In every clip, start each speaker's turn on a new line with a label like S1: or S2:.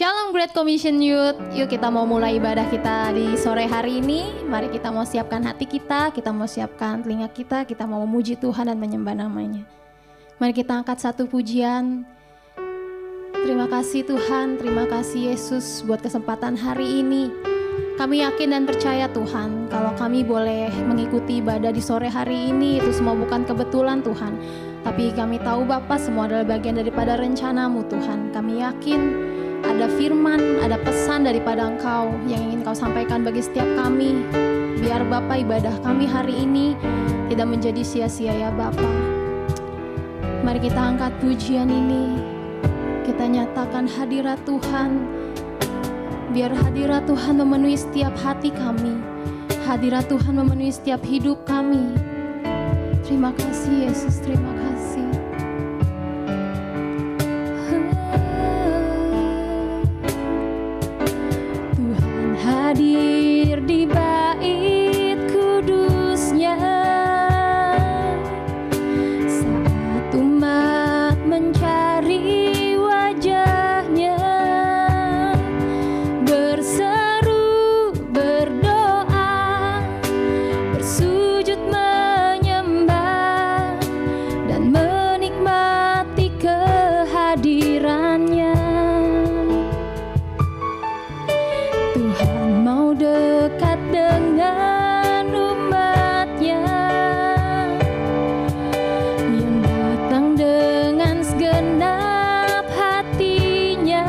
S1: Shalom Great Commission Youth. Yuk kita mau mulai ibadah kita di sore hari ini. Mari kita mau siapkan hati kita mau siapkan telinga kita mau memuji Tuhan dan menyembah namanya. Mari kita angkat satu pujian. Terima kasih Tuhan, terima kasih Yesus buat kesempatan hari ini. Kami yakin dan percaya Tuhan, kalau kami boleh mengikuti ibadah di sore hari ini, itu semua bukan kebetulan Tuhan. Tapi kami tahu Bapa, semua adalah bagian daripada rencana-Mu Tuhan. Kami yakin ada firman, ada pesan daripada Engkau yang ingin Kau sampaikan bagi setiap kami. Biar Bapa ibadah kami hari ini tidak menjadi sia-sia ya Bapa. Mari kita angkat pujian ini. Kita nyatakan hadirat Tuhan. Biar hadirat Tuhan memenuhi setiap hati kami. Hadirat Tuhan memenuhi setiap hidup kami. Terima kasih Yesus, terima kasih. Tuhan hadir di bait kudusnya saat umat mencari wajahnya, berseru, berdoa, bersujud menyembah dan menikmati kehadirannya. Tuhan mau dekat dengan umatnya yang datang dengan segenap hatinya,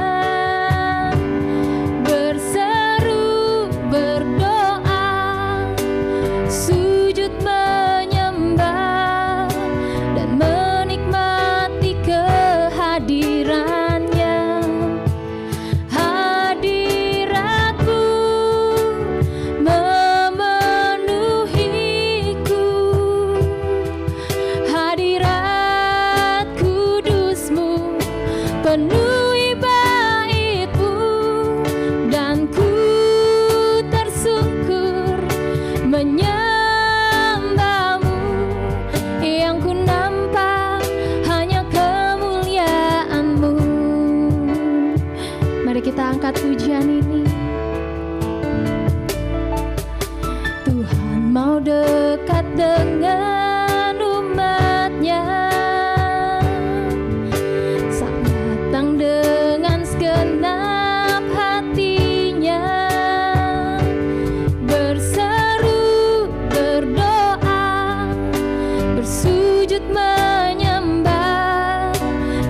S1: berseru, berdoa, sujud menyembah dan menikmati kehadirannya. Hadirat-Mu memenuhiku, hadirat kudus-Mu penuhi bait-Mu, dan ku tersungkur menyembah-Mu. Yang ku nampak hanya kemuliaan-Mu. Mari kita angkat pujian ini. Tuhan mau dekat dengan umatnya saat datang dengan segenap hatinya, berseru, berdoa, bersujud menyembah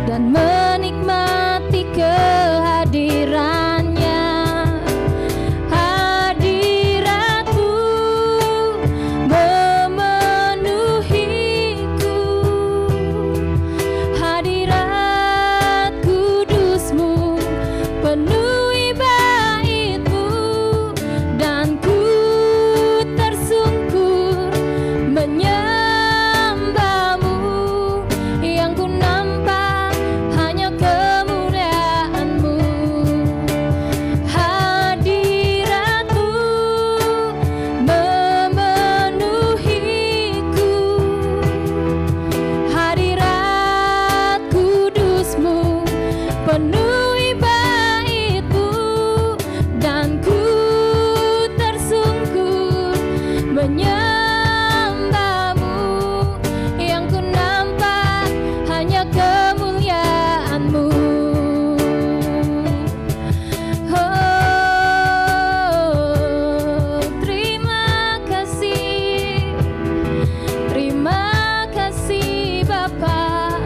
S1: dan menikmati kehadirannya. Hadirat-Mu memenuhiku, hadirat kudus-Mu penuhi bait-Mu, dan ku tersungkur menyembah-Mu. Yang ku nampak hanya kemuliaan-Mu. Hadirat-Mu memenuhiku, hadirat kudus-Mu penuhi bait-Mu, dan ku tersungkur menyembah-Mu. Yang ku nampak hanya kemuliaan-Mu. Oh, terima kasih Bapa,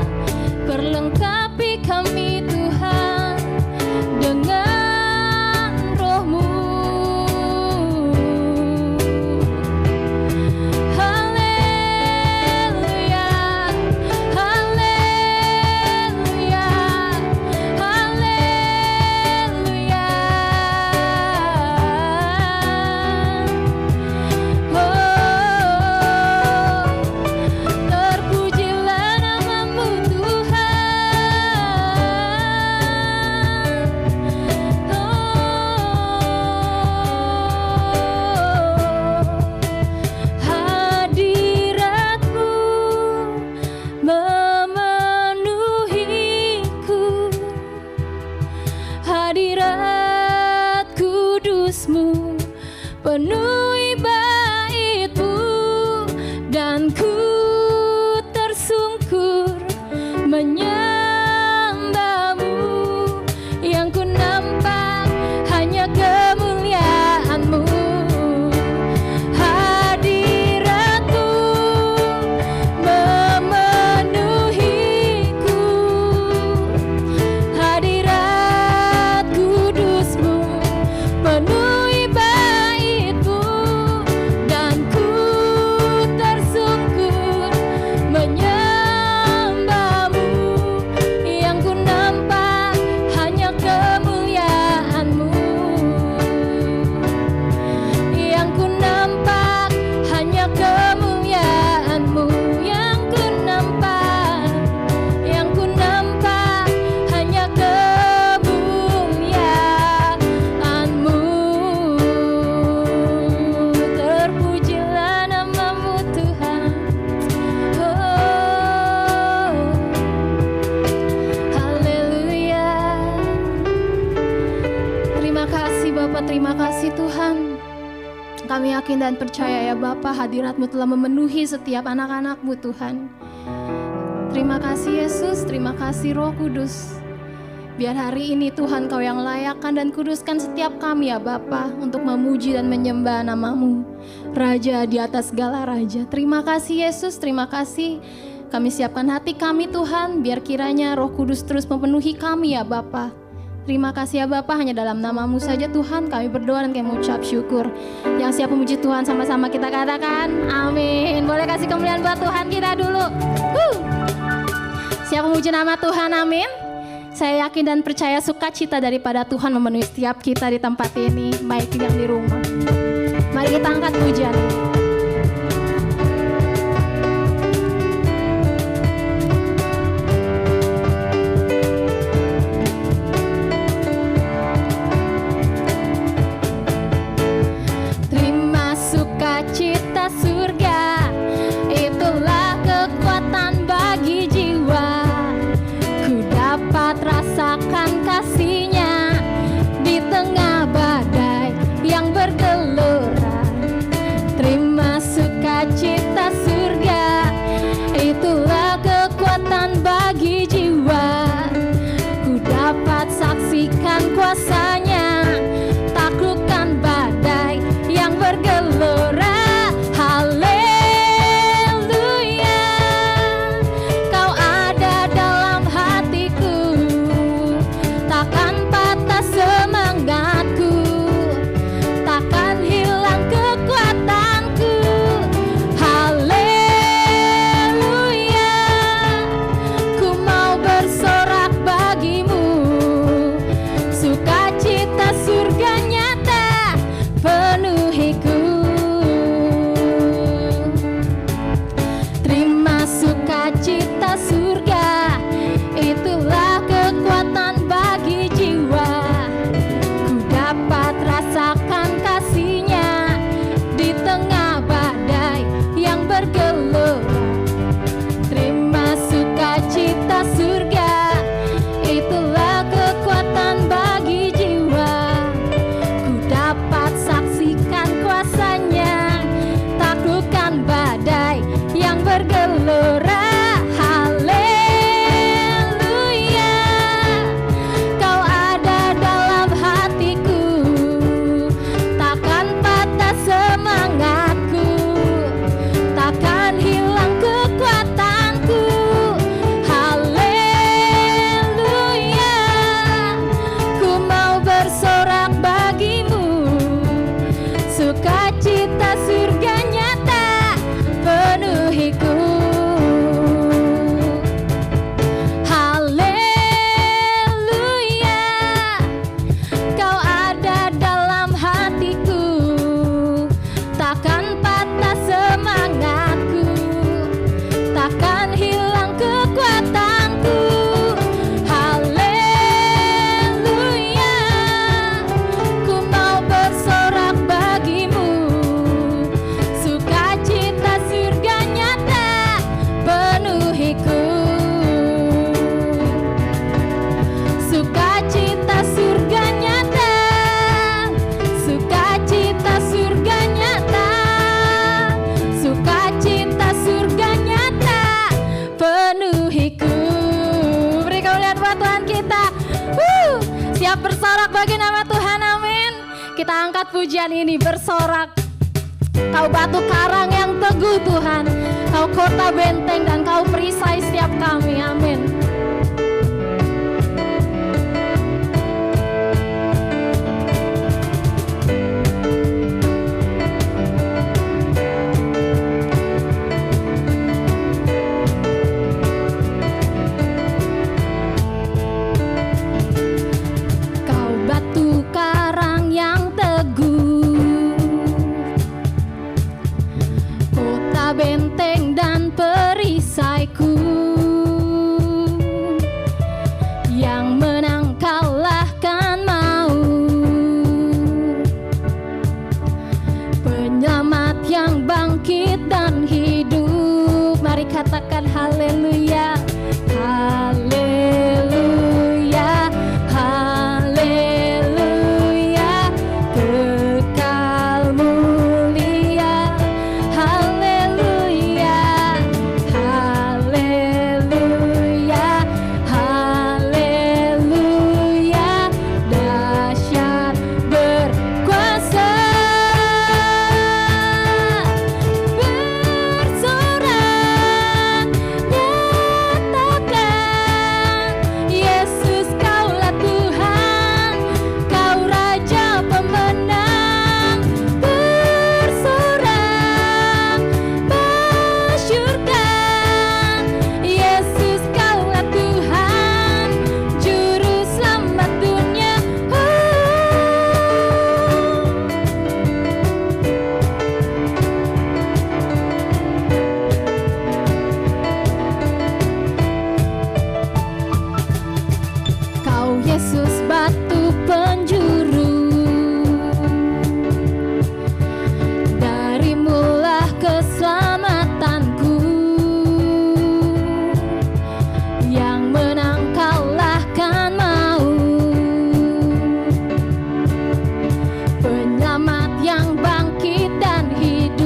S1: perlengkapi kami Tuhan dengan Roh-Mu. Haleluya, haleluya, haleluya. Oh, terpujilah nama-Mu Tuhan. penuhi bait-Mu, dan ku tersungkur menyembah-Mu. Yang ku nampak hanya kemuliaan-Mu. Hadirat-Mu memenuhiku, hadirat kudus-Mu penuhi bait-Mu, dan ku tersungkur menyembah-Mu. Yang ku nampak hanya kemuliaan-Mu, yang ku nampak hanya kemuliaan-Mu, yang ku nampak hanya kemuliaan-Mu. Terpujilah nama-Mu Tuhan. Oh, haleluya. Terima kasih Bapa, terima kasih Tuhan. Kami yakin dan percaya ya Bapa, hadirat-Mu telah memenuhi setiap anak-anak-Mu Tuhan. Terima kasih Yesus, terima kasih Roh Kudus. Biar hari ini Tuhan Kau yang layakkan dan kuduskan setiap kami ya Bapa, untuk memuji dan menyembah nama-Mu, Raja di atas segala raja. Terima kasih Yesus, terima kasih. Kami siapkan hati kami Tuhan, biar kiranya Roh Kudus terus memenuhi kami ya Bapa. Terima kasih ya Bapa, hanya dalam nama-Mu saja Tuhan kami berdoa dan kami mengucap syukur. Yang siap memuji Tuhan sama-sama kita katakan amin. Boleh kasih kemuliaan buat Tuhan kita dulu. Siap memuji nama Tuhan, amin. Saya yakin dan percaya sukacita daripada Tuhan memenuhi setiap kita di tempat ini, baik yang di rumah. Mari kita angkat pujian ini. Terima sukacita surga, itulah kekuatan bagi jiwa. Ku dapat rasakan kasih-Nya di tengah badai yang bergelora. Terima siap bersorak bagi nama Tuhan, amin. Kita angkat pujian ini, bersorak. Kau batu karang yang teguh Tuhan, Kau kota benteng dan Kau perisai setiap kami, amin.
S2: Benteng dan perisaiku, yang menang kalahkan maut, penyelamat yang bangkit dan hidup. Mari katakan haleluya, haleluya, haleluya, kekal mulia. Yesus batu penjuru, darimulah keselamatanku, yang menang kalahkan maut, penyelamat yang bangkit dan hidup.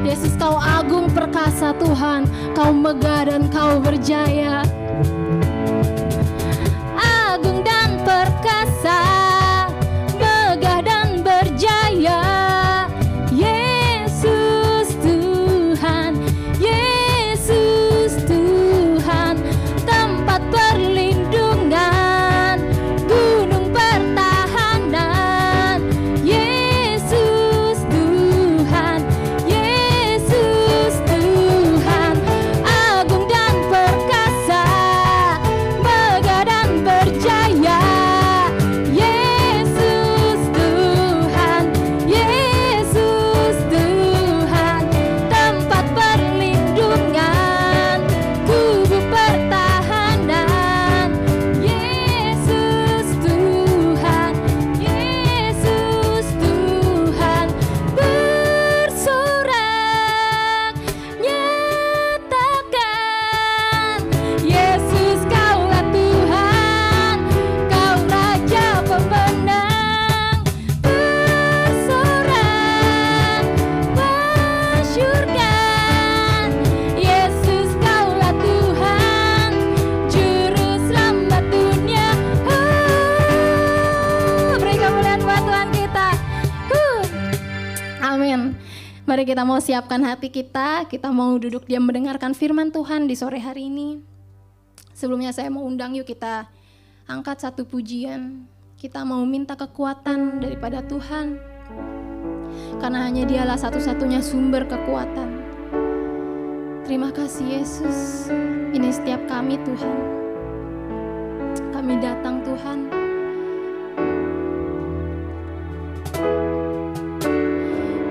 S2: Yesus, Kau agung perkasa Tuhan, Kau megah dan Kau berjaya. Agung dan perkasa, megah dan berjaya. Yesus Tuhan, Yesus Tuhan, tempat perlindungan, gunung pertahanan. Yesus Tuhan, Yesus Tuhan, agung dan perkasa, megah dan berjaya. Yesus Tuhan, Yesus Tuhan, tempat perlindungan, kubu pertahanan. Yesus Tuhan, Yesus Tuhan, bersorak nyatakan, Yesus Kaulah Tuhan, Kau Raja pemenang. Bersorak masyurkan, Yesus Kaulah Tuhan, Juru Selamat dunia. Beri kemuliaan buat Tuhan kita. Amin. Mari kita mau siapkan hati kita mau duduk diam mendengarkan firman Tuhan di sore hari ini. Sebelumnya saya mau undang, yuk kita angkat satu pujian.
S1: Kita mau minta kekuatan daripada Tuhan, karena hanya Dialah satu-satunya sumber kekuatan. Terima kasih Yesus, ini setiap kami Tuhan. Kami datang Tuhan.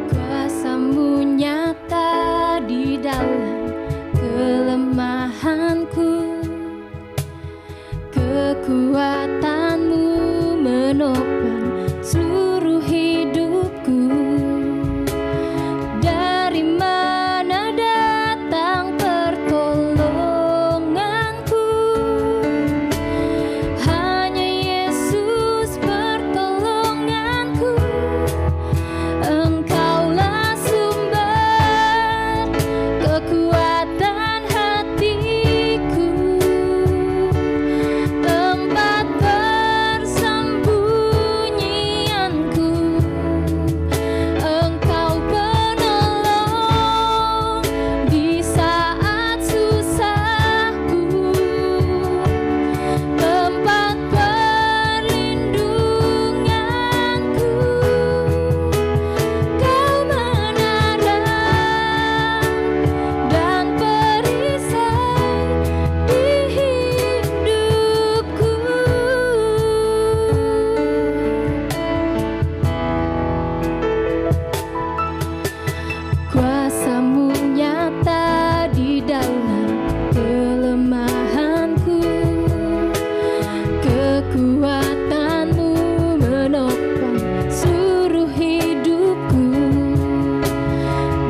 S1: Kuasa-Mu nyata di dalam kelemahanku, kekuatan-Mu menopang seluruh hidupku. Dari mana datang pertolonganku? Hanya Yesus pertolonganku. Engkaulah sumber kekuatan hatiku, tempat persembunyianku. Engkau penolong di saat susahku, tempat perlindunganku. Kau menara dan perisai di hidupku. Kuasa-Mu nyata di dalam kelemahanku, kekuatan-Mu menopang seluruh hidupku.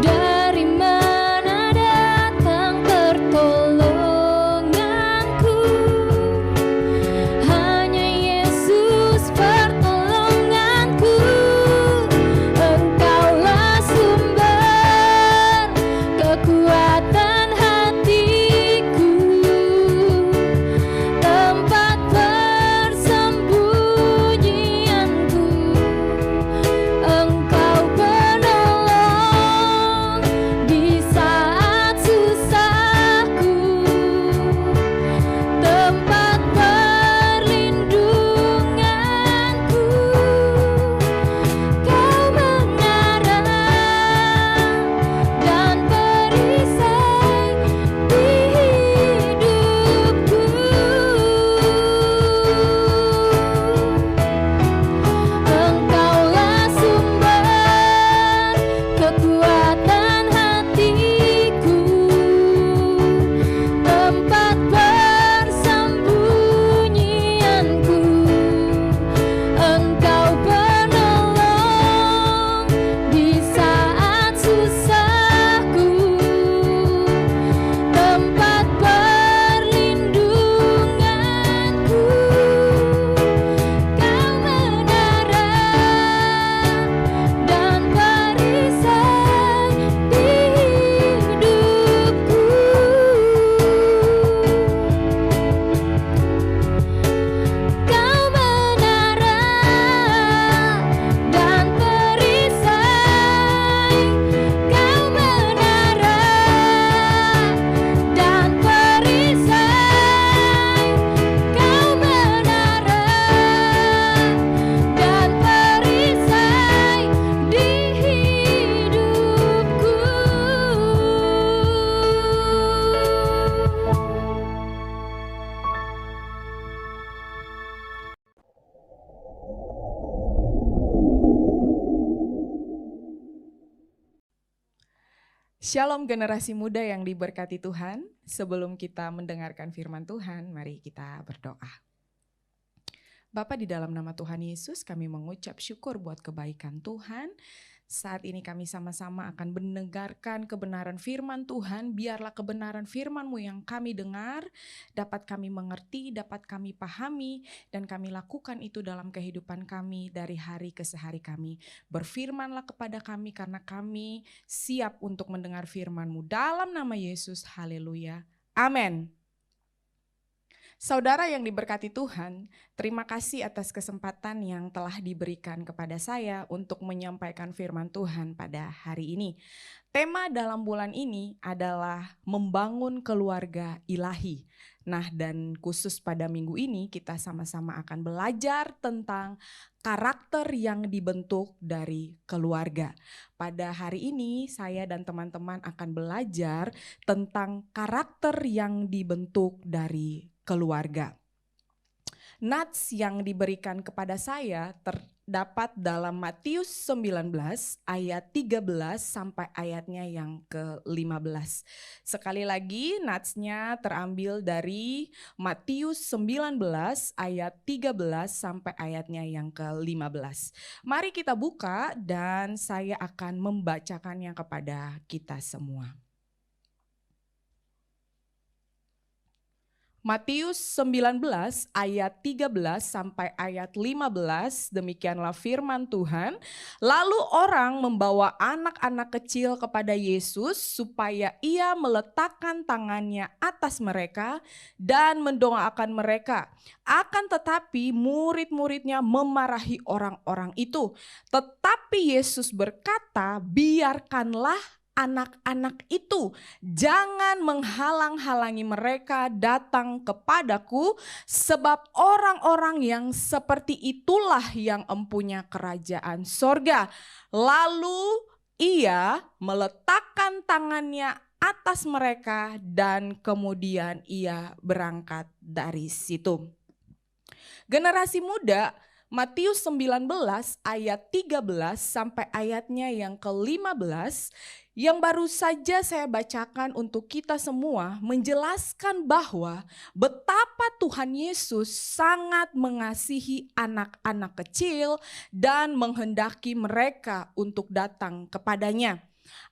S1: Dari mana datang pertolonganku? Hanya Yesus pertolonganku. Engkaulah sumber kekuatan hatiku, tempat persembunyianku. Engkau penolong di saat susahku, tempat perlindunganku. Kau menara dan perisai di hidupku. Engkaulah sumber kekuatan hatiku, tempat persembunyianku. Engkau penolong di saat susahku, tempat perlindunganku. Kau menara dan perisai di hidupku. Kau menara dan perisai. Kau menara dan perisai. Kau menara dan perisai di hidupku.
S3: Shalom generasi muda yang diberkati Tuhan. Sebelum kita mendengarkan firman Tuhan, mari kita berdoa. Bapa, di dalam nama Tuhan Yesus kami mengucap syukur buat kebaikan Tuhan. Saat ini kami sama-sama akan mendengarkan kebenaran firman Tuhan. Biarlah kebenaran firman-Mu yang kami dengar dapat kami mengerti, dapat kami pahami, dan kami lakukan itu dalam kehidupan kami dari hari ke sehari kami. Berfirmanlah kepada kami karena kami siap untuk mendengar firman-Mu. Dalam nama Yesus, haleluya. Amin. Saudara yang diberkati Tuhan, terima kasih atas kesempatan yang telah diberikan kepada saya untuk menyampaikan firman Tuhan pada hari ini. Tema dalam bulan ini adalah membangun keluarga ilahi. Nah, dan khusus pada minggu ini kita sama-sama akan belajar tentang karakter yang dibentuk dari keluarga. Pada hari ini saya dan teman-teman akan belajar tentang karakter yang dibentuk dari keluarga. Nats yang diberikan kepada saya terdapat dalam Matius 19 ayat 13 sampai ayatnya yang ke-15. Sekali lagi natsnya terambil dari Matius 19 ayat 13 sampai ayatnya yang ke-15. Mari kita buka dan saya akan membacakannya kepada kita semua. Matius 19 ayat 13 sampai ayat 15, demikianlah firman Tuhan. Lalu orang membawa anak-anak kecil kepada Yesus supaya ia meletakkan tangannya atas mereka dan mendoakan mereka. Akan tetapi murid-muridnya memarahi orang-orang itu. Tetapi Yesus berkata, biarkanlah anak-anak itu, jangan menghalang-halangi mereka datang kepadaku, sebab orang-orang yang seperti itulah yang empunya kerajaan sorga. Lalu ia meletakkan tangannya atas mereka dan kemudian ia berangkat dari situ. Generasi muda, Matius 19 ayat 13 sampai ayatnya yang ke-15 yang baru saja saya bacakan untuk kita semua menjelaskan bahwa betapa Tuhan Yesus sangat mengasihi anak-anak kecil dan menghendaki mereka untuk datang kepadanya.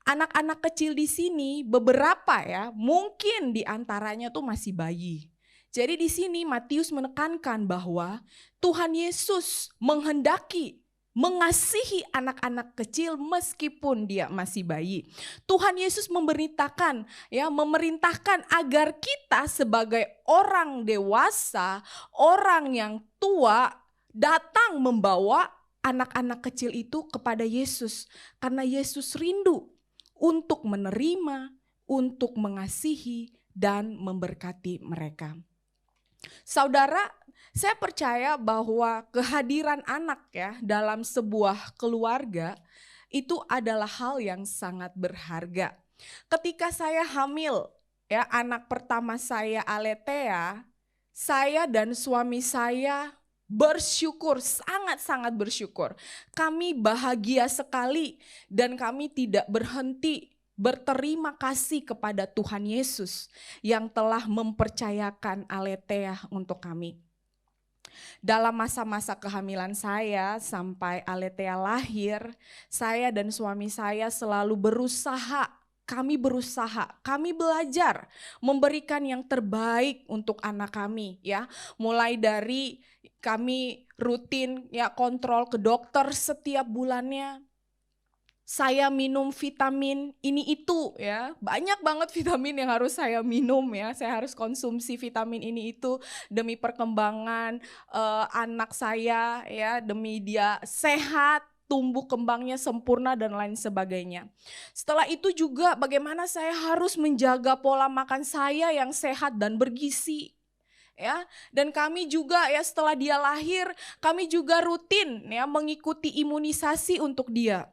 S3: Anak-anak kecil di sini beberapa ya, mungkin di antaranya tuh masih bayi. Jadi di sini Matius menekankan bahwa Tuhan Yesus menghendaki, mengasihi anak-anak kecil meskipun dia masih bayi. Tuhan Yesus memerintahkan agar kita sebagai orang dewasa, orang yang tua datang membawa anak-anak kecil itu kepada Yesus. Karena Yesus rindu untuk menerima, untuk mengasihi dan memberkati mereka. Saudara, saya percaya bahwa kehadiran anak ya dalam sebuah keluarga itu adalah hal yang sangat berharga. Ketika saya hamil ya anak pertama saya Aletea, saya dan suami saya bersyukur, sangat-sangat bersyukur. Kami bahagia sekali dan kami tidak berhenti berterima kasih kepada Tuhan Yesus yang telah mempercayakan Aletea untuk kami. Dalam masa-masa kehamilan saya sampai Aletea lahir, saya dan suami saya selalu berusaha, kami belajar memberikan yang terbaik untuk anak kami ya. Mulai dari kami rutin ya kontrol ke dokter setiap bulannya. Saya minum vitamin ini itu ya, banyak banget vitamin yang harus saya minum ya. Saya harus konsumsi vitamin ini itu demi perkembangan anak saya ya, demi dia sehat, tumbuh kembangnya sempurna dan lain sebagainya. Setelah itu juga bagaimana saya harus menjaga pola makan saya yang sehat dan bergizi. Ya, dan kami juga ya setelah dia lahir, kami juga rutin ya mengikuti imunisasi untuk dia.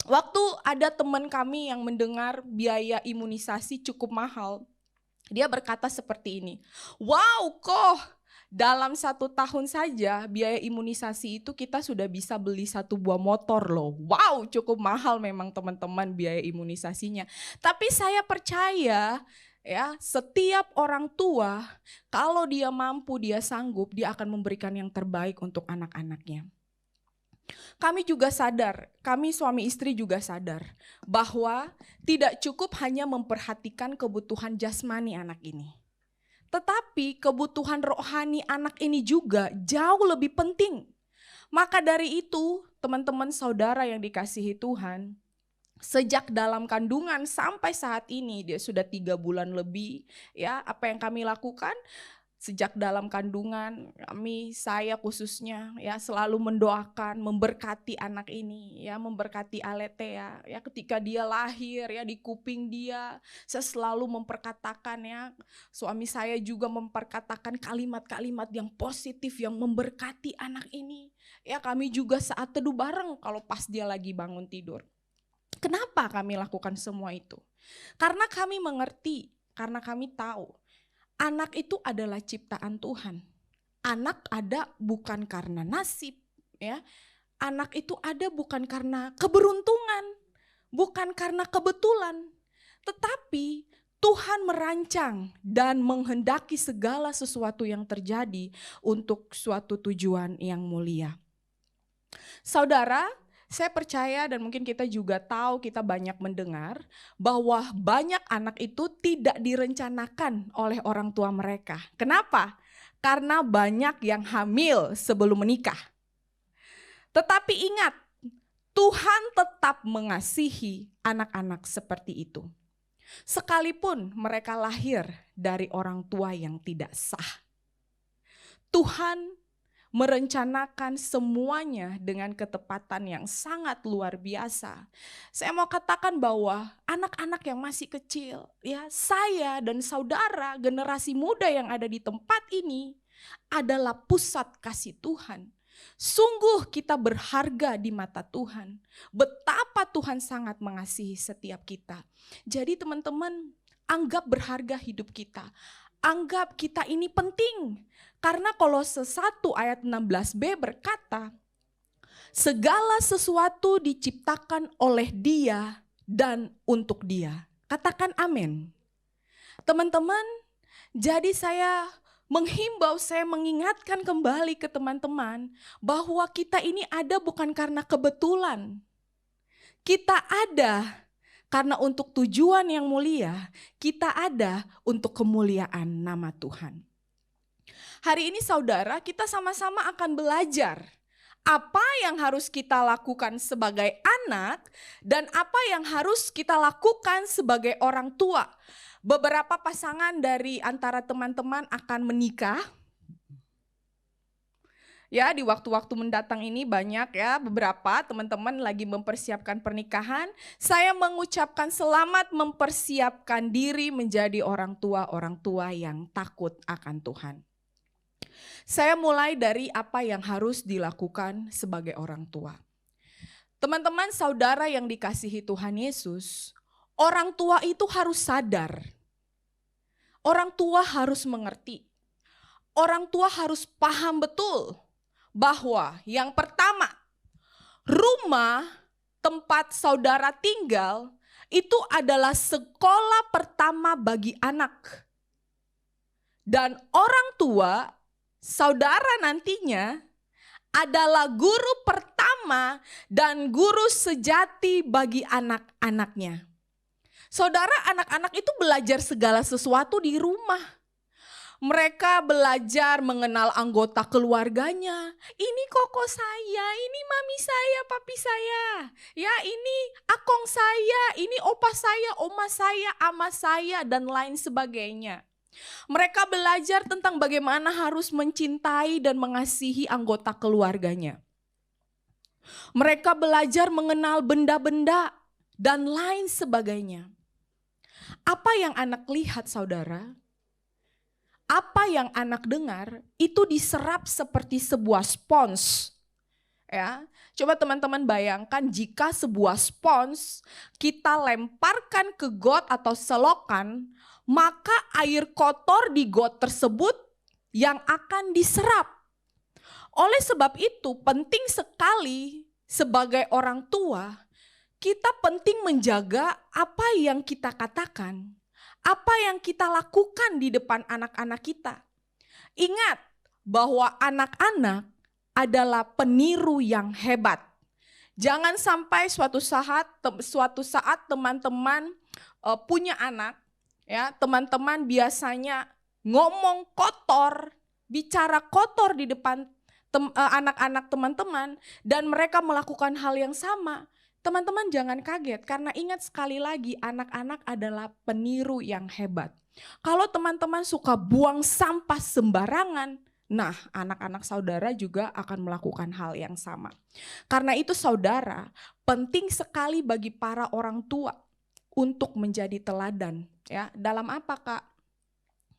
S3: Waktu ada teman kami yang mendengar biaya imunisasi cukup mahal, dia berkata seperti ini, wow kok dalam 1 tahun saja biaya imunisasi itu kita sudah bisa beli 1 buah motor loh. Wow, cukup mahal memang teman-teman biaya imunisasinya. Tapi saya percaya ya setiap orang tua kalau dia mampu, dia sanggup, dia akan memberikan yang terbaik untuk anak-anaknya. Kami juga sadar, kami suami istri juga sadar bahwa tidak cukup hanya memperhatikan kebutuhan jasmani anak ini. Tetapi kebutuhan rohani anak ini juga jauh lebih penting. Maka dari itu teman-teman saudara yang dikasihi Tuhan, sejak dalam kandungan sampai saat ini dia sudah 3 bulan lebih ya, apa yang kami lakukan? Sejak dalam kandungan saya khususnya ya selalu mendoakan, memberkati anak ini ya, memberkati Aletea ya ketika dia lahir ya, di kuping dia saya selalu memperkatakan ya, suami saya juga memperkatakan kalimat-kalimat yang positif yang memberkati anak ini. Ya kami juga saat teduh bareng kalau pas dia lagi bangun tidur. Kenapa kami lakukan semua itu? Karena kami mengerti, karena kami tahu anak itu adalah ciptaan Tuhan. Anak ada bukan karena nasib, ya. Anak itu ada bukan karena keberuntungan, bukan karena kebetulan, tetapi Tuhan merancang dan menghendaki segala sesuatu yang terjadi untuk suatu tujuan yang mulia. Saudara, saya percaya dan mungkin kita juga tahu, kita banyak mendengar bahwa banyak anak itu tidak direncanakan oleh orang tua mereka. Kenapa? Karena banyak yang hamil sebelum menikah. Tetapi ingat, Tuhan tetap mengasihi anak-anak seperti itu. Sekalipun mereka lahir dari orang tua yang tidak sah. Tuhan merencanakan semuanya dengan ketepatan yang sangat luar biasa. Saya mau katakan bahwa anak-anak yang masih kecil, ya, saya dan saudara generasi muda yang ada di tempat ini adalah pusat kasih Tuhan. Sungguh kita berharga di mata Tuhan. Betapa Tuhan sangat mengasihi setiap kita. Jadi teman-teman, anggap berharga hidup kita. Anggap kita ini penting. Karena Kolose 1 ayat 16b berkata, segala sesuatu diciptakan oleh Dia dan untuk Dia. Katakan amin. Teman-teman, jadi saya menghimbau, saya mengingatkan kembali ke teman-teman bahwa kita ini ada bukan karena kebetulan. Kita ada karena untuk tujuan yang mulia, kita ada untuk kemuliaan nama Tuhan. Hari ini saudara, kita sama-sama akan belajar apa yang harus kita lakukan sebagai anak dan apa yang harus kita lakukan sebagai orang tua. Beberapa pasangan dari antara teman-teman akan menikah. Ya, di waktu-waktu mendatang ini banyak ya, beberapa teman-teman lagi mempersiapkan pernikahan. Saya mengucapkan selamat mempersiapkan diri menjadi orang tua yang takut akan Tuhan. Saya mulai dari apa yang harus dilakukan sebagai orang tua. Teman-teman, saudara yang dikasihi Tuhan Yesus, orang tua itu harus sadar. Orang tua harus mengerti. Orang tua harus paham betul bahwa yang pertama, rumah tempat saudara tinggal itu adalah sekolah pertama bagi anak. Dan orang tua, saudara nantinya adalah guru pertama dan guru sejati bagi anak-anaknya. Saudara, anak-anak itu belajar segala sesuatu di rumah. Mereka belajar mengenal anggota keluarganya. Ini koko saya, ini mami saya, papi saya. Ya, ini akong saya, ini opa saya, oma saya, ama saya, dan lain sebagainya. Mereka belajar tentang bagaimana harus mencintai dan mengasihi anggota keluarganya. Mereka belajar mengenal benda-benda dan lain sebagainya. Apa yang anak lihat, saudara? Apa yang anak dengar itu diserap seperti sebuah spons. Ya, coba teman-teman bayangkan jika sebuah spons kita lemparkan ke got atau selokan, maka air kotor di got tersebut yang akan diserap. Oleh sebab itu penting sekali sebagai orang tua, kita penting menjaga apa yang kita katakan, apa yang kita lakukan di depan anak-anak kita. Ingat bahwa anak-anak adalah peniru yang hebat. Jangan sampai suatu saat teman-teman punya anak, ya, teman-teman biasanya ngomong kotor, bicara kotor di depan anak-anak teman-teman dan mereka melakukan hal yang sama. Teman-teman jangan kaget karena ingat sekali lagi anak-anak adalah peniru yang hebat. Kalau teman-teman suka buang sampah sembarangan, nah anak-anak saudara juga akan melakukan hal yang sama. Karena itu saudara, penting sekali bagi para orang tua untuk menjadi teladan. Ya, dalam apa Kak?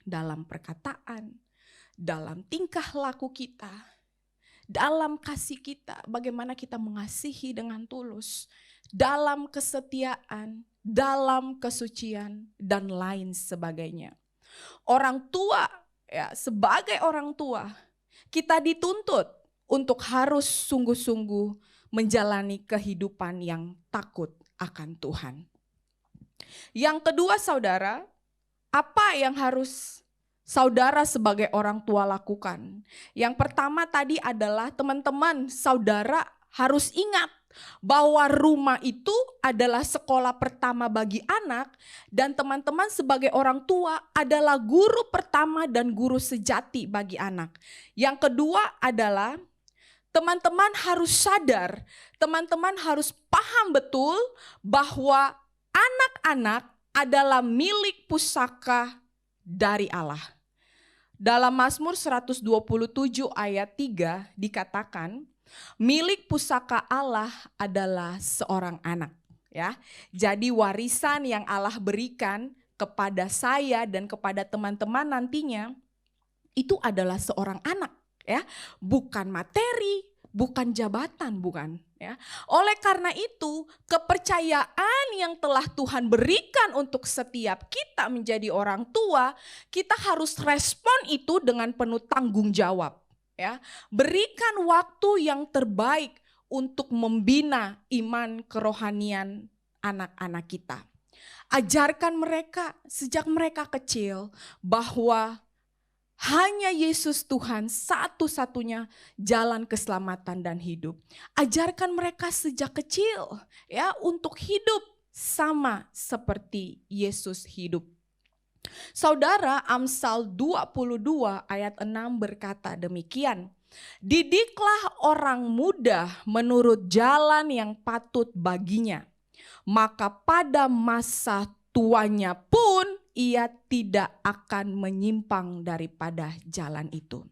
S3: Dalam perkataan, dalam tingkah laku kita, dalam kasih kita, bagaimana kita mengasihi dengan tulus, dalam kesetiaan, dalam kesucian, dan lain sebagainya. Orang tua, ya, sebagai orang tua, kita dituntut untuk harus sungguh-sungguh menjalani kehidupan yang takut akan Tuhan. Yang kedua saudara, apa yang harus saudara sebagai orang tua lakukan? Yang pertama tadi adalah teman-teman, saudara harus ingat bahwa rumah itu adalah sekolah pertama bagi anak, dan teman-teman sebagai orang tua adalah guru pertama dan guru sejati bagi anak. Yang kedua adalah teman-teman harus sadar, teman-teman harus paham betul bahwa anak-anak adalah milik pusaka dari Allah. Dalam Mazmur 127 ayat 3 dikatakan, milik pusaka Allah adalah seorang anak. Ya, jadi warisan yang Allah berikan kepada saya dan kepada teman-teman nantinya itu adalah seorang anak, ya, bukan materi, bukan jabatan, bukan. Ya. Oleh karena itu, kepercayaan yang telah Tuhan berikan untuk setiap kita menjadi orang tua, kita harus respon itu dengan penuh tanggung jawab. Ya. Berikan waktu yang terbaik untuk membina iman kerohanian anak-anak kita. Ajarkan mereka sejak mereka kecil bahwa hanya Yesus Tuhan satu-satunya jalan keselamatan dan hidup. Ajarkan mereka sejak kecil ya untuk hidup sama seperti Yesus hidup. Saudara, Amsal 22 ayat 6 berkata demikian. Didiklah orang muda menurut jalan yang patut baginya, maka pada masa tuanya pun ia tidak akan menyimpang daripada jalan itu.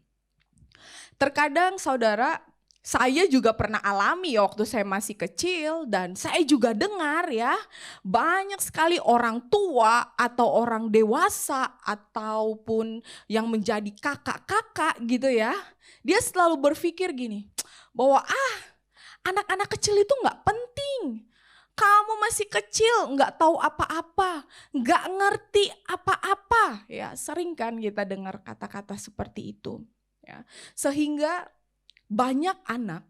S3: Terkadang saudara, saya juga pernah alami waktu saya masih kecil, dan saya juga dengar ya, banyak sekali orang tua atau orang dewasa ataupun yang menjadi kakak-kakak gitu ya, dia selalu berpikir gini, bahwa anak-anak kecil itu gak penting. Kamu masih kecil, nggak tahu apa-apa, nggak ngerti apa-apa. Ya, sering kan kita dengar kata-kata seperti itu. Ya, sehingga banyak anak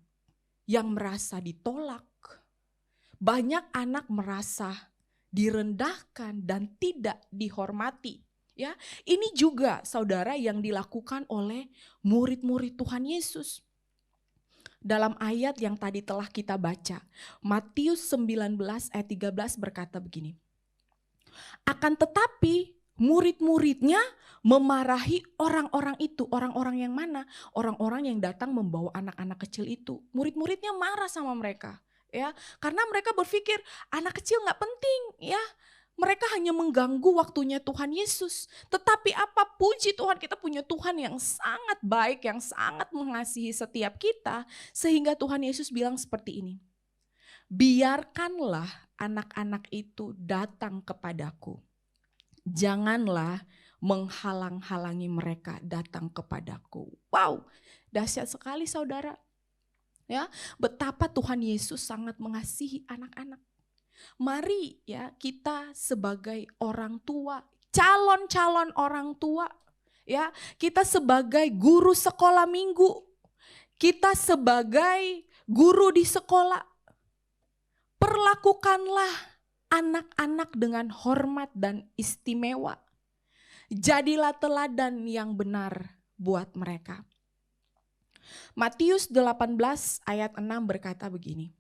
S3: yang merasa ditolak, banyak anak merasa direndahkan dan tidak dihormati. Ya, ini juga saudara yang dilakukan oleh murid-murid Tuhan Yesus. Dalam ayat yang tadi telah kita baca, Matius 19 ayat 13 berkata begini. Akan tetapi murid-muridnya memarahi orang-orang itu. Orang-orang yang mana? Orang-orang yang datang membawa anak-anak kecil itu. Murid-muridnya marah sama mereka. Ya, karena mereka berpikir anak kecil gak penting ya. Mereka hanya mengganggu waktunya Tuhan Yesus. Tetapi apa, puji Tuhan, kita punya Tuhan yang sangat baik, yang sangat mengasihi setiap kita. Sehingga Tuhan Yesus bilang seperti ini. Biarkanlah anak-anak itu datang kepadaku. Janganlah menghalang-halangi mereka datang kepadaku. Wow, dahsyat sekali saudara. Ya, betapa Tuhan Yesus sangat mengasihi anak-anak. Mari ya kita sebagai orang tua, calon-calon orang tua, ya kita sebagai guru sekolah minggu, kita sebagai guru di sekolah, perlakukanlah anak-anak dengan hormat dan istimewa. Jadilah teladan yang benar buat mereka. Matius 18 ayat 6 berkata begini.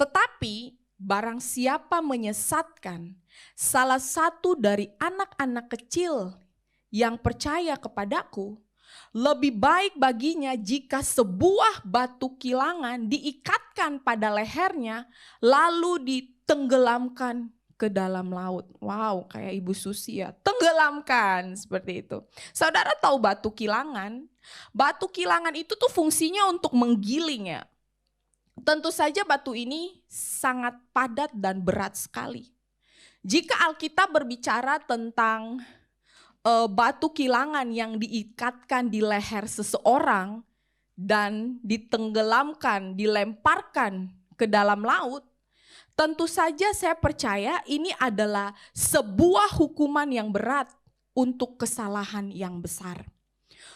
S3: Tetapi barang siapa menyesatkan salah satu dari anak-anak kecil yang percaya kepadaku, lebih baik baginya jika sebuah batu kilangan diikatkan pada lehernya lalu ditenggelamkan ke dalam laut. Wow, kayak Ibu Susi ya, tenggelamkan seperti itu. Saudara tahu batu kilangan? Batu kilangan itu tuh fungsinya untuk menggiling ya. Tentu saja batu ini sangat padat dan berat sekali. Jika Alkitab berbicara tentang batu kilangan yang diikatkan di leher seseorang dan ditenggelamkan, dilemparkan ke dalam laut, tentu saja saya percaya ini adalah sebuah hukuman yang berat untuk kesalahan yang besar.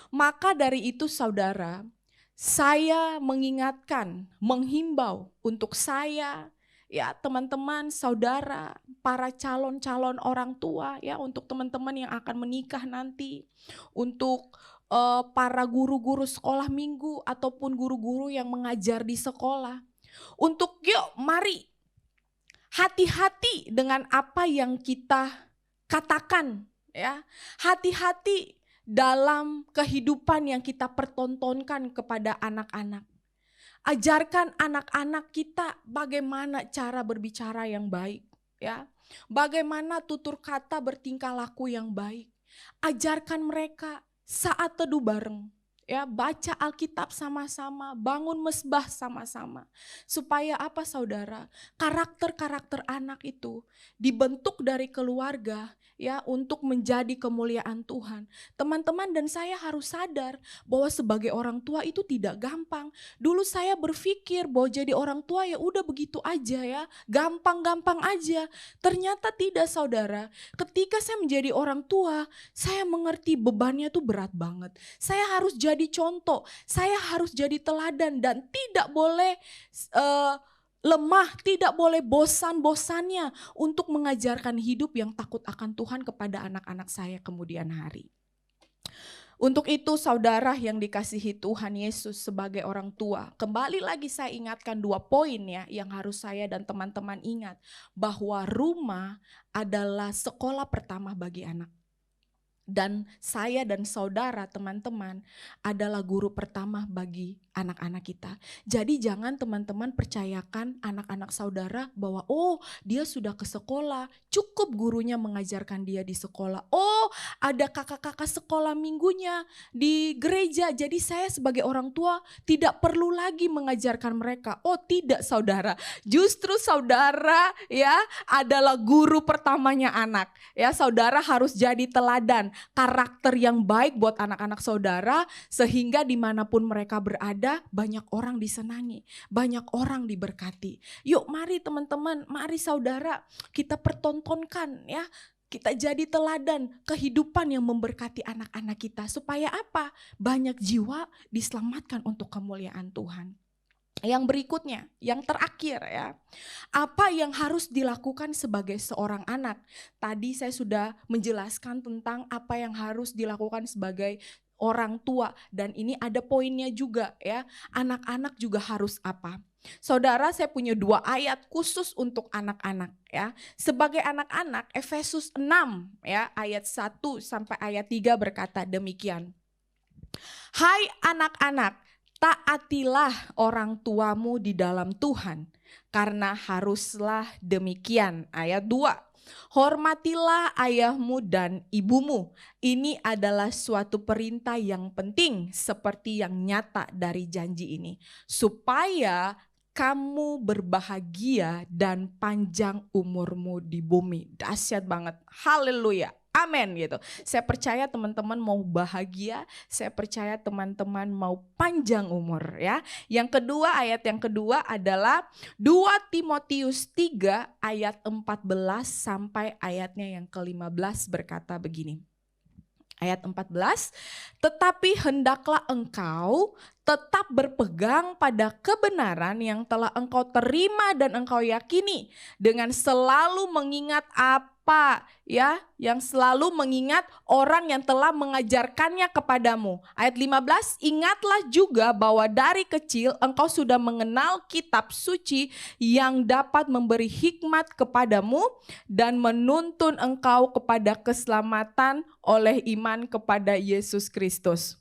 S3: Maka dari itu saudara, saya mengingatkan, menghimbau untuk saya, ya teman-teman, saudara, para calon-calon orang tua, ya untuk teman-teman yang akan menikah nanti, untuk para guru-guru sekolah minggu ataupun guru-guru yang mengajar di sekolah. Untuk yuk mari hati-hati dengan apa yang kita katakan ya. Hati-hati dalam kehidupan yang kita pertontonkan kepada anak-anak. Ajarkan anak-anak kita bagaimana cara berbicara yang baik ya. Bagaimana tutur kata bertingkah laku yang baik. Ajarkan mereka saat teduh bareng. Ya, baca Alkitab sama-sama, bangun mesbah sama-sama. Supaya apa saudara? Karakter-karakter anak itu dibentuk dari keluarga ya untuk menjadi kemuliaan Tuhan. Teman-teman dan saya harus sadar bahwa sebagai orang tua itu tidak gampang. Dulu saya berpikir bahwa jadi orang tua ya udah begitu aja ya, gampang-gampang aja. Ternyata tidak saudara. Ketika saya menjadi orang tua, saya mengerti bebannya tuh berat banget. Saya harus jadi contoh, saya harus jadi teladan dan tidak boleh lemah, tidak boleh bosan-bosannya untuk mengajarkan hidup yang takut akan Tuhan kepada anak-anak saya kemudian hari. Untuk itu saudara yang dikasihi Tuhan Yesus sebagai orang tua, kembali lagi saya ingatkan 2 poin ya yang harus saya dan teman-teman ingat. Bahwa rumah adalah sekolah pertama bagi anak. Dan saya dan saudara teman-teman adalah guru pertama bagi anak-anak kita. Jadi jangan teman-teman percayakan anak-anak saudara bahwa oh dia sudah ke sekolah, cukup gurunya mengajarkan dia di sekolah. Oh ada kakak-kakak sekolah minggunya di gereja, jadi saya sebagai orang tua tidak perlu lagi mengajarkan mereka. Oh tidak saudara, justru saudara ya adalah guru pertamanya anak. Ya saudara harus jadi teladan. Karakter yang baik buat anak-anak saudara sehingga dimanapun mereka berada banyak orang disenangi, banyak orang diberkati. Yuk mari teman-teman, mari saudara kita pertontonkan ya. Kita jadi teladan kehidupan yang memberkati anak-anak kita supaya apa? Banyak jiwa diselamatkan untuk kemuliaan Tuhan. Yang berikutnya, yang terakhir ya, apa yang harus dilakukan sebagai seorang anak? Tadi saya sudah menjelaskan tentang apa yang harus dilakukan sebagai orang tua dan ini ada poinnya juga ya, anak-anak juga harus apa? Saudara, saya punya 2 ayat khusus untuk anak-anak ya. Sebagai anak-anak, Efesus 6 ya, ayat 1 sampai ayat 3 berkata demikian. Hai anak-anak, taatilah orang tuamu di dalam Tuhan, karena haruslah demikian. Ayat 2, hormatilah ayahmu dan ibumu. Ini adalah suatu perintah yang penting seperti yang nyata dari janji ini. Supaya kamu berbahagia dan panjang umurmu di bumi. Dahsyat banget, haleluya. Amin gitu. Saya percaya teman-teman mau bahagia, saya percaya teman-teman mau panjang umur ya. Yang kedua, ayat yang kedua adalah 2 Timotius 3 ayat 14 sampai ayatnya yang ke-15 berkata begini. Ayat 14, tetapi hendaklah engkau tetap berpegang pada kebenaran yang telah engkau terima dan engkau yakini dengan selalu mengingat apa ya, yang selalu mengingat orang yang telah mengajarkannya kepadamu. Ayat 15, ingatlah juga bahwa dari kecil engkau sudah mengenal kitab suci yang dapat memberi hikmat kepadamu dan menuntun engkau kepada keselamatan oleh iman kepada Yesus Kristus.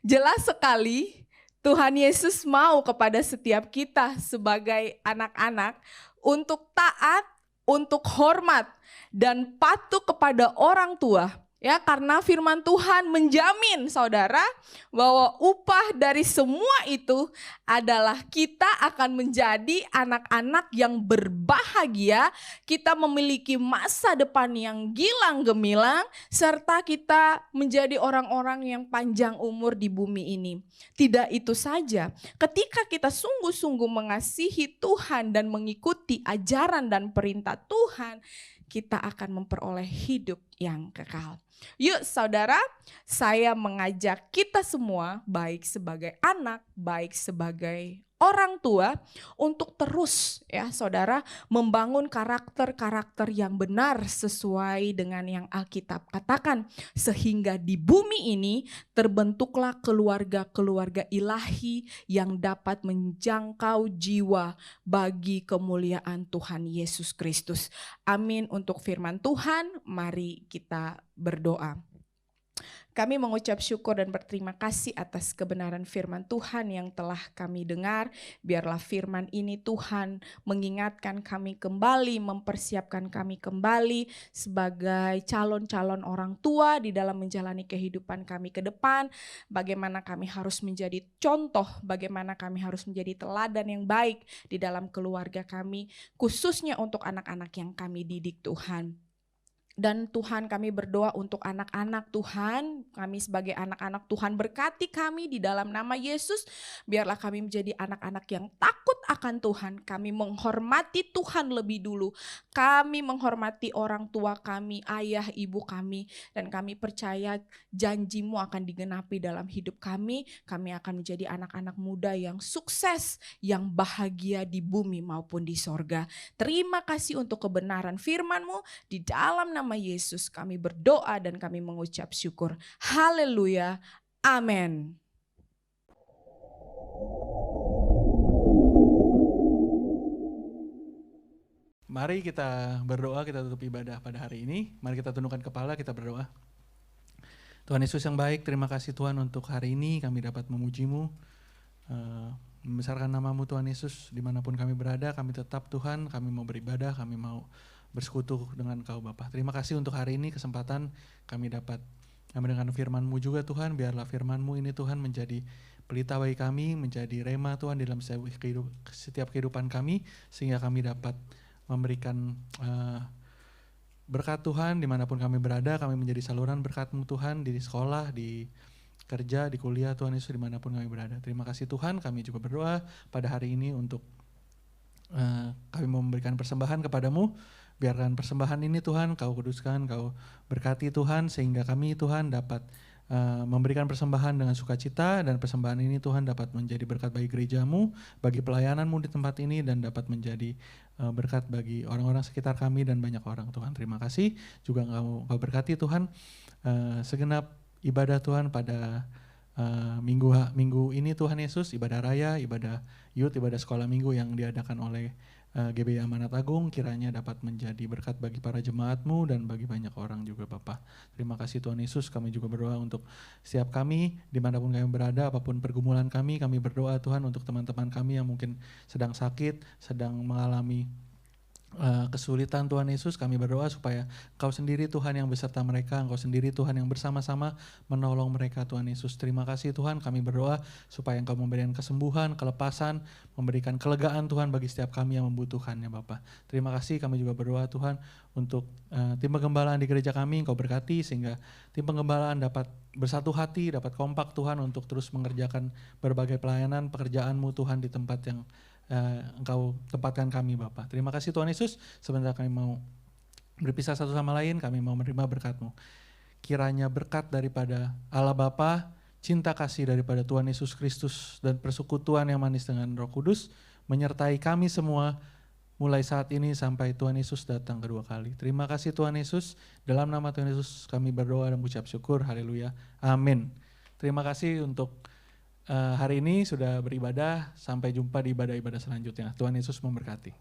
S3: Jelas sekali Tuhan Yesus mau kepada setiap kita sebagai anak-anak untuk taat, untuk hormat dan patuh kepada orang tua. Ya, karena firman Tuhan menjamin saudara bahwa upah dari semua itu adalah kita akan menjadi anak-anak yang berbahagia, kita memiliki masa depan yang gilang gemilang, serta kita menjadi orang-orang yang panjang umur di bumi ini. Tidak itu saja, ketika kita sungguh-sungguh mengasihi Tuhan dan mengikuti ajaran dan perintah Tuhan, kita akan memperoleh hidup yang kekal. Yuk saudara, saya mengajak kita semua, baik sebagai anak, baik sebagai orang tua, untuk terus ya saudara membangun karakter-karakter yang benar sesuai dengan yang Alkitab katakan. Sehingga di bumi ini terbentuklah keluarga-keluarga ilahi yang dapat menjangkau jiwa bagi kemuliaan Tuhan Yesus Kristus. Amin untuk firman Tuhan, mari kita berdoa. Kami mengucap syukur dan berterima kasih atas kebenaran firman Tuhan yang telah kami dengar. Biarlah firman ini Tuhan mengingatkan kami kembali, mempersiapkan kami kembali sebagai calon-calon orang tua di dalam menjalani kehidupan kami ke depan. Bagaimana kami harus menjadi contoh, bagaimana kami harus menjadi teladan yang baik di dalam keluarga kami, khususnya untuk anak-anak yang kami didik Tuhan. Dan Tuhan, kami berdoa untuk anak-anak Tuhan, kami sebagai anak-anak Tuhan, berkati kami di dalam nama Yesus. Biarlah kami menjadi anak-anak yang takut akan Tuhan, kami menghormati Tuhan lebih dulu, kami menghormati orang tua kami, ayah ibu kami, dan kami percaya janji-Mu akan digenapi dalam hidup kami. Kami akan menjadi anak-anak muda yang sukses, yang bahagia di bumi maupun di sorga. Terima kasih untuk kebenaran firman-Mu. Di dalam nama Yesus kami berdoa dan kami mengucap syukur. Haleluya. Amin.
S4: Mari kita berdoa, kita tutup ibadah pada hari ini. Mari kita tundukkan kepala, kita berdoa. Tuhan Yesus yang baik, terima kasih Tuhan untuk hari ini kami dapat memuji-Mu, membesarkan nama-Mu Tuhan Yesus. Dimanapun kami berada, kami tetap Tuhan, kami mau beribadah, kami mau bersekutu dengan Kau Bapa. Terima kasih untuk hari ini kesempatan kami dapat mendengar firman-Mu juga Tuhan. Biarlah firman-Mu ini Tuhan menjadi pelita bagi kami, menjadi rema Tuhan dalam setiap kehidupan kami, sehingga kami dapat memberikan berkat Tuhan dimanapun kami berada. Kami menjadi saluran berkat-Mu Tuhan di sekolah, di kerja, di kuliah Tuhan Yesus, dimanapun kami berada. Terima kasih Tuhan. Kami juga berdoa pada hari ini untuk kami memberikan persembahan kepada-Mu. Biarkan persembahan ini Tuhan Kau kuduskan, Kau berkati Tuhan, sehingga kami Tuhan dapat memberikan persembahan dengan sukacita, dan persembahan ini Tuhan dapat menjadi berkat bagi gereja-Mu, bagi pelayanan-Mu di tempat ini, dan dapat menjadi berkat bagi orang-orang sekitar kami dan banyak orang Tuhan. Terima kasih juga Kau berkati Tuhan segenap ibadah Tuhan pada minggu ini Tuhan Yesus, ibadah raya, ibadah youth, ibadah sekolah minggu yang diadakan oleh GBI Amanat Agung, kiranya dapat menjadi berkat bagi para jemaat-Mu dan bagi banyak orang juga Bapa. Terima kasih Tuhan Yesus. Kami juga berdoa untuk setiap kami dimanapun kami berada, apapun pergumulan kami berdoa Tuhan untuk teman-teman kami yang mungkin sedang sakit, sedang mengalami kesulitan Tuhan Yesus. Kami berdoa supaya Engkau sendiri Tuhan yang beserta mereka, Engkau sendiri Tuhan yang bersama-sama menolong mereka Tuhan Yesus. Terima kasih Tuhan, kami berdoa supaya Engkau memberikan kesembuhan, kelepasan, memberikan kelegaan Tuhan bagi setiap kami yang membutuhkannya Bapa. Terima kasih, kami juga berdoa Tuhan untuk tim penggembalaan di gereja kami, Engkau berkati sehingga tim penggembalaan dapat bersatu hati, dapat kompak Tuhan untuk terus mengerjakan berbagai pelayanan pekerjaan-Mu Tuhan di tempat yang Engkau tempatkan kami Bapa. Terima kasih Tuhan Yesus. Sebentar kami mau berpisah satu sama lain, kami mau menerima berkat-Mu. Kiranya berkat daripada Allah Bapa, cinta kasih daripada Tuhan Yesus Kristus, dan persekutuan yang manis dengan Roh Kudus menyertai kami semua mulai saat ini sampai Tuhan Yesus datang kedua kali. Terima kasih Tuhan Yesus. Dalam nama Tuhan Yesus kami berdoa dan mengucap syukur. Haleluya. Amin. Terima kasih untuk hari ini sudah beribadah. Sampai jumpa di ibadah-ibadah selanjutnya. Tuhan Yesus memberkati.